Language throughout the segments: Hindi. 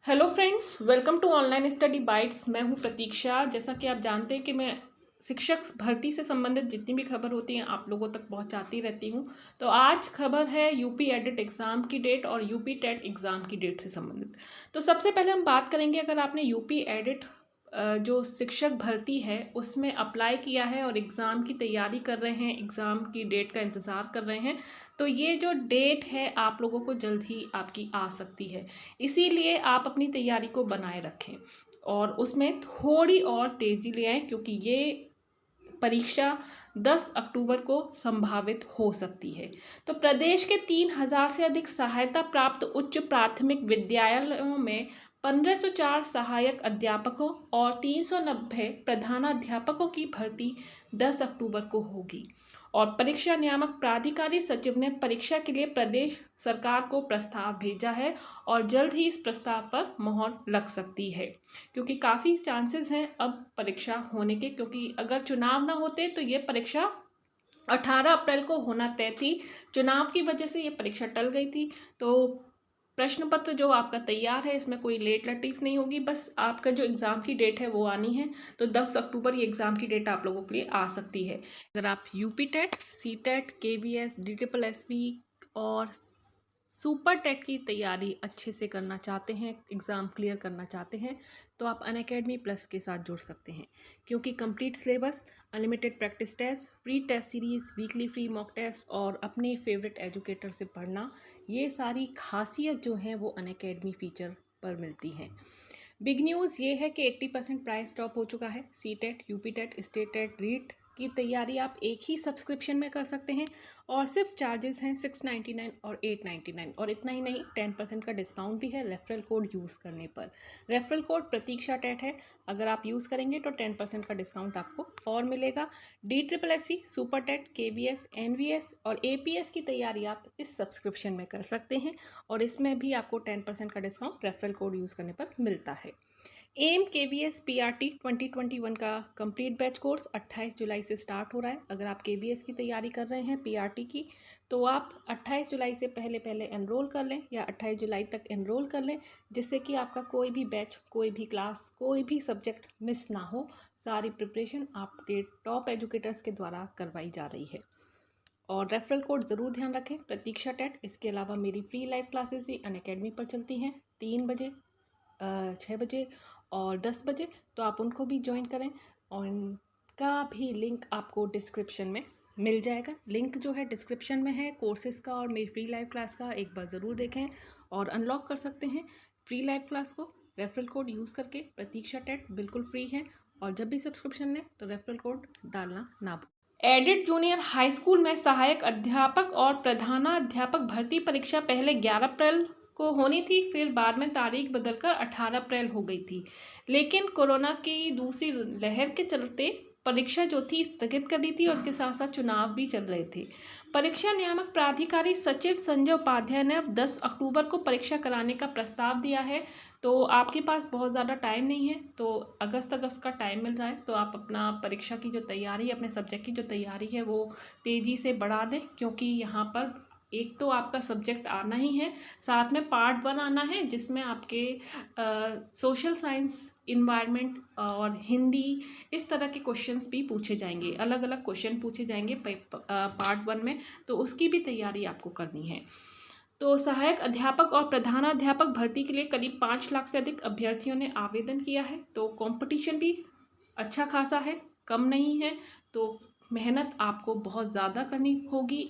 Hello friends, welcome to online study bytes. मैं हूं प्रतीक्षा। जैसा कि आप जानते हैं कि मैं शिक्षक भर्ती से संबंधित जितनी भी खबर होती हैं आप लोगों तक पहुंचाती रहती हूं। तो आज खबर है यूपी एडिट एग्ज़ाम की डेट और यूपी टेट एग्ज़ाम की डेट से संबंधित। तो सबसे पहले हम बात करेंगे, अगर आपने यूपी एडिट जो शिक्षक भर्ती है उसमें अप्लाई किया है और एग्ज़ाम की तैयारी कर रहे हैं, एग्ज़ाम की डेट का इंतज़ार कर रहे हैं, तो ये जो डेट है आप लोगों को जल्द ही आपकी आ सकती है। इसीलिए आप अपनी तैयारी को बनाए रखें और उसमें थोड़ी और तेज़ी ले आएँ, क्योंकि ये परीक्षा 10 अक्टूबर को संभावित हो सकती है। तो प्रदेश के 3000 से अधिक सहायता प्राप्त उच्च प्राथमिक विद्यालयों में 1504 सहायक अध्यापकों और 390 प्रधानाध्यापकों की भर्ती 10 अक्टूबर को होगी। और परीक्षा नियामक प्राधिकारी सचिव ने परीक्षा के लिए प्रदेश सरकार को प्रस्ताव भेजा है और जल्द ही इस प्रस्ताव पर मोहर लग सकती है, क्योंकि काफ़ी चांसेस हैं अब परीक्षा होने के, क्योंकि अगर चुनाव ना होते तो ये परीक्षा 18 अप्रैल को होना तय थी। चुनाव की वजह से ये परीक्षा टल गई थी। तो प्रश्न पत्र जो आपका तैयार है, इसमें कोई लेट लतीफ़ नहीं होगी, बस आपका जो एग्ज़ाम की डेट है वो आनी है। तो 10 अक्टूबर ये एग्ज़ाम की डेट आप लोगों के लिए आ सकती है। अगर आप UP TET, C TET, KVS, DSSB और सुपर टेट की तैयारी अच्छे से करना चाहते हैं, एग्ज़ाम क्लियर करना चाहते हैं, तो आप अनअकैडमी प्लस के साथ जुड़ सकते हैं, क्योंकि complete syllabus, unlimited practice test, free test series, weekly free mock test और अपने फेवरेट एजुकेटर से पढ़ना, ये सारी खासियत जो है वो अनअकैडमी फीचर पर मिलती हैं। बिग न्यूज़ ये है कि 80% प्राइस ड्रॉप हो चुका है। C TET, UP TET, state TET, REET की तैयारी आप एक ही सब्सक्रिप्शन में कर सकते हैं और सिर्फ चार्जेस हैं 699 और 899। और इतना ही नहीं, 10% का डिस्काउंट भी है रेफरल कोड यूज़ करने पर। रेफरल कोड प्रतीक्षा टेट है, अगर आप यूज़ करेंगे तो 10% का डिस्काउंट आपको और मिलेगा। DSSB, super TET, KVS, NVS और APS की तैयारी आप इस सब्सक्रिप्शन में कर सकते हैं और इसमें भी आपको 10% का डिस्काउंट रेफरल कोड यूज़ करने पर मिलता है। एम KVS PRT 2021 का कंप्लीट बैच कोर्स 28 जुलाई से स्टार्ट हो रहा है। अगर आप KVS की तैयारी कर रहे हैं PRT की, तो आप 28 जुलाई से पहले एनरोल कर लें या 28 जुलाई तक एनरोल कर लें, जिससे कि आपका कोई भी बैच, कोई भी क्लास, कोई भी सब्जेक्ट मिस ना हो। सारी प्रिपरेशन आपके टॉप एजुकेटर्स के द्वारा करवाई जा रही है। और रेफरल कोड ज़रूर ध्यान रखें, प्रतीक्षा टेट। इसके अलावा मेरी फ्री लाइव क्लासेस भी अनअकैडमी पर चलती हैं, 3 बजे, 6 बजे और 10 बजे, तो आप उनको भी ज्वाइन करें और इनका भी लिंक आपको डिस्क्रिप्शन में मिल जाएगा। लिंक जो है डिस्क्रिप्शन में है कोर्सेज़ का और मेरी फ्री लाइव क्लास का, एक बार ज़रूर देखें और अनलॉक कर सकते हैं फ्री लाइव क्लास को रेफरल कोड यूज़ करके। प्रतीक्षा टेट बिल्कुल फ्री है और जब भी सब्सक्रिप्शन लें तो रेफरल कोड डालना ना भूलें। एडिट जूनियर हाई स्कूल में सहायक अध्यापक और प्रधानाध्यापक भर्ती परीक्षा पहले 11 अप्रैल को होनी थी, फिर बाद में तारीख बदलकर 18 अप्रैल हो गई थी, लेकिन कोरोना की दूसरी लहर के चलते परीक्षा जो थी स्थगित कर दी थी और उसके साथ साथ चुनाव भी चल रहे थे। परीक्षा नियामक प्राधिकारी सचिव संजय उपाध्याय ने अब 10 अक्टूबर को परीक्षा कराने का प्रस्ताव दिया है। तो आपके पास बहुत ज़्यादा टाइम नहीं है, तो अगस्त का टाइम मिल रहा है, तो आप अपना परीक्षा की जो तैयारी है, अपने सब्जेक्ट की जो तैयारी है वो तेज़ी से बढ़ा दें, क्योंकि यहाँ पर एक तो आपका सब्जेक्ट आना ही है, साथ में पार्ट 1 आना है, जिसमें आपके सोशल साइंस, इन्वायरमेंट और हिंदी, इस तरह के क्वेश्चंस भी पूछे जाएंगे, अलग अलग क्वेश्चन पूछे जाएंगे पार्ट 1 में, तो उसकी भी तैयारी आपको करनी है। तो सहायक अध्यापक और प्रधानाध्यापक भर्ती के लिए करीब 5 लाख से अधिक अभ्यर्थियों ने आवेदन किया है, तो कंपटीशन भी अच्छा खासा है, कम नहीं है। तो मेहनत आपको बहुत ज़्यादा करनी होगी,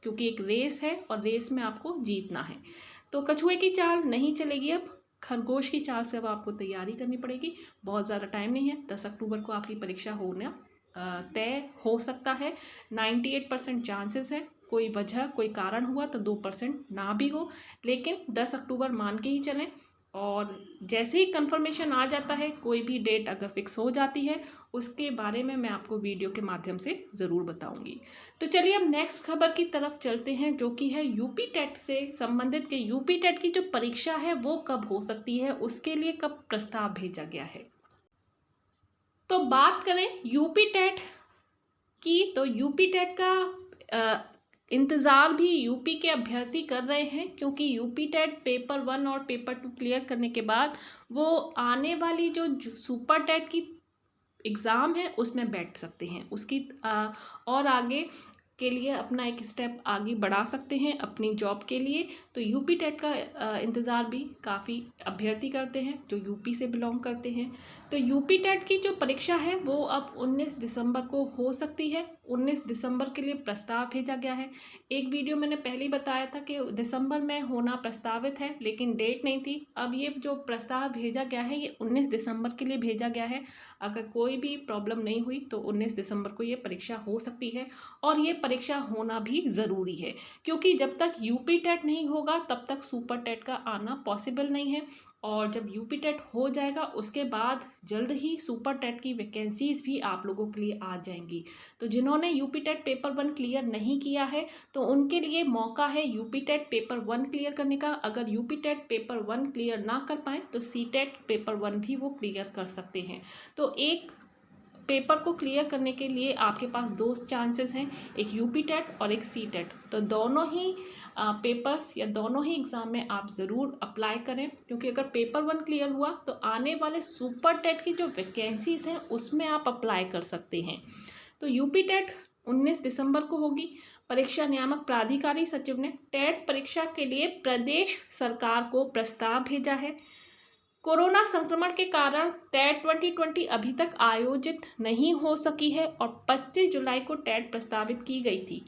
क्योंकि एक रेस है और रेस में आपको जीतना है। तो कछुए की चाल नहीं चलेगी, अब खरगोश की चाल से अब आपको तैयारी करनी पड़ेगी। बहुत ज़्यादा टाइम नहीं है, 10 अक्टूबर को आपकी परीक्षा होना तय हो सकता है। 98% चांसेस है, कोई वजह, कोई कारण हुआ तो 2% ना भी हो, लेकिन 10 अक्टूबर मान के ही चलें। और जैसे ही कंफर्मेशन आ जाता है, कोई भी डेट अगर फिक्स हो जाती है, उसके बारे में मैं आपको वीडियो के माध्यम से ज़रूर बताऊंगी। तो चलिए अब नेक्स्ट खबर की तरफ चलते हैं, जो कि है यूपी टेट से संबंधित के यूपी टेट की जो परीक्षा है वो कब हो सकती है, उसके लिए कब प्रस्ताव भेजा गया है। तो बात करें यूपी टेट की, तो यूपी टेट का इंतज़ार भी यूपी के अभ्यर्थी कर रहे हैं, क्योंकि यूपी टेट पेपर 1 और पेपर 2 क्लियर करने के बाद वो आने वाली जो सुपर टेट की एग्ज़ाम है उसमें बैठ सकते हैं, उसकी और आगे के लिए अपना एक स्टेप आगे बढ़ा सकते हैं अपनी जॉब के लिए। तो यूपी टेट का इंतज़ार भी काफ़ी अभ्यर्थी करते हैं जो यूपी से बिलोंग करते हैं। तो यूपी टेट की जो परीक्षा है वो अब 19 दिसंबर को हो सकती है। 19 दिसंबर के लिए प्रस्ताव भेजा गया है। एक वीडियो मैंने पहले ही बताया था कि दिसंबर में होना प्रस्तावित है, लेकिन डेट नहीं थी। अब ये जो प्रस्ताव भेजा गया है ये 19 दिसंबर के लिए भेजा गया है। अगर कोई भी प्रॉब्लम नहीं हुई तो 19 दिसंबर को ये परीक्षा हो सकती है, और ये परीक्षा होना भी ज़रूरी है, क्योंकि जब तक यूपी टेट नहीं होगा तब तक सुपर टेट का आना पॉसिबल नहीं है। और जब यूपी टेट हो जाएगा उसके बाद जल्द ही सुपर टेट की वैकेंसीज़ भी आप लोगों के लिए आ जाएंगी। तो जिन्होंने यूपी टेट पेपर 1 क्लियर नहीं किया है तो उनके लिए मौका है यूपी टेट पेपर 1 क्लियर करने का। अगर यूपी टेट पेपर 1 क्लियर ना कर पाए तो सी टेट पेपर 1 भी वो क्लियर कर सकते हैं। तो एक पेपर को क्लियर करने के लिए आपके पास 2 चांसेस हैं, एक यूपी टेट और एक सी टेट। तो दोनों ही पेपर्स या दोनों ही एग्ज़ाम में आप ज़रूर अप्लाई करें, क्योंकि अगर पेपर 1 क्लियर हुआ तो आने वाले सुपर टेट की जो वैकेंसीज़ हैं उसमें आप अप्लाई कर सकते हैं। तो यूपी टेट 19 दिसंबर को होगी। परीक्षा नियामक प्राधिकारी सचिव ने टेट परीक्षा के लिए प्रदेश सरकार को प्रस्ताव भेजा है। कोरोना संक्रमण के कारण टेट 2020 अभी तक आयोजित नहीं हो सकी है और 25 जुलाई को टेट प्रस्तावित की गई थी।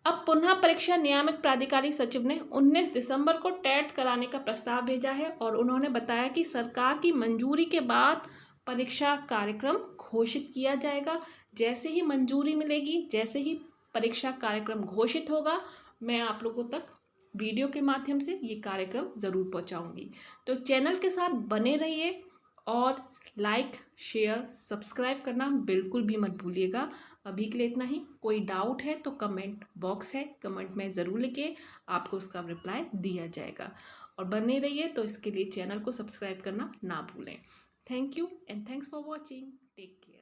अब पुनः परीक्षा नियामक प्राधिकारी सचिव ने 19 दिसंबर को टेट कराने का प्रस्ताव भेजा है, और उन्होंने बताया कि सरकार की मंजूरी के बाद परीक्षा कार्यक्रम घोषित किया जाएगा। जैसे ही मंजूरी मिलेगी, जैसे ही परीक्षा कार्यक्रम घोषित होगा, मैं आप लोगों तक वीडियो के माध्यम से ये कार्यक्रम ज़रूर पहुंचाऊंगी। तो चैनल के साथ बने रहिए और लाइक, शेयर, सब्सक्राइब करना बिल्कुल भी मत भूलिएगा। अभी के लिए इतना ही। कोई डाउट है तो कमेंट बॉक्स है, कमेंट में ज़रूर लिखिए, आपको उसका रिप्लाई दिया जाएगा। और बने रहिए, तो इसके लिए चैनल को सब्सक्राइब करना ना भूलें। Thank you and thanks for watching. Take care.